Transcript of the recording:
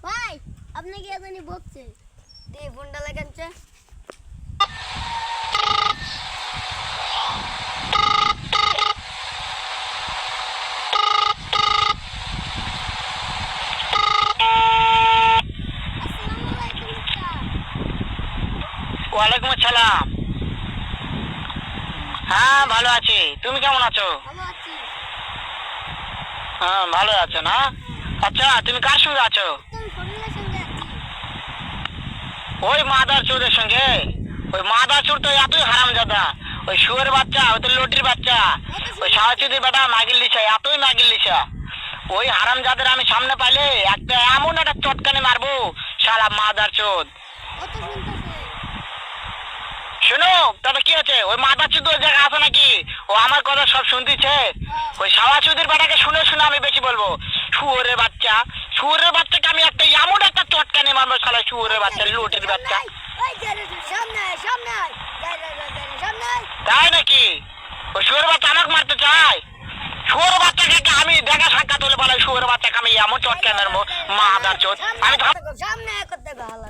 ভাই আপনি কি জানি বকছে দি ফোনটা লাগানছে আসসালামু আলাইকুম স্যার ওয়ালাইকুম আসসালাম। হ্যাঁ ভালো আছি, তুমি কেমন আছো? ভালো আছি হ্যাঁ ভালো আছো না? আচ্ছা তুমি কার সঙ্গে আছো? তুমি ফোনের সঙ্গে আছি ওই মাদার চোরের সঙ্গে? ওই মাদার চোর তো এতই হারামজাদা, ওই শুয়োর বাচ্চা, ওই তো লটির বাচ্চা, ওই সাহাচুদির বেটা মাগিল লিসা, এতই মাগিল লিসা। ওই হারামজাদের আমি সামনে পাইলে একটা এমন একটা চটকানি মারবো, শালা মাদার চোদ। ও তো শুনতেছে শোনো দাদা, কি আছে? ওই মাদার চোদ ওই জায়গায় আছে নাকি? ও আমার কথা সব শুনতেছে। ওই সাহাচুদির বেটাকে শুনে শুনে আমি বেশি বলবো, শুয়োরের বাচ্চা, শুয়োরের বাচ্চাকে আমি একটা এমন একটা চটকানি মারবো, শালা শুয়োরের বাচ্চা, লটির বাচ্চা। ওই যে সামনে সামনে সামনে তাই নাকি? ওই শুয়োরের বাচ্চা আমাকে মারতে চায়? শুয়োরের বাচ্চাকে আমি দেখা সাক্ষাৎ হলে বলে শুয়োরের বাচ্চাকে আমি এমন চটকানি মারবো, মাদার চোদ। আমি সামনে করতে ভালো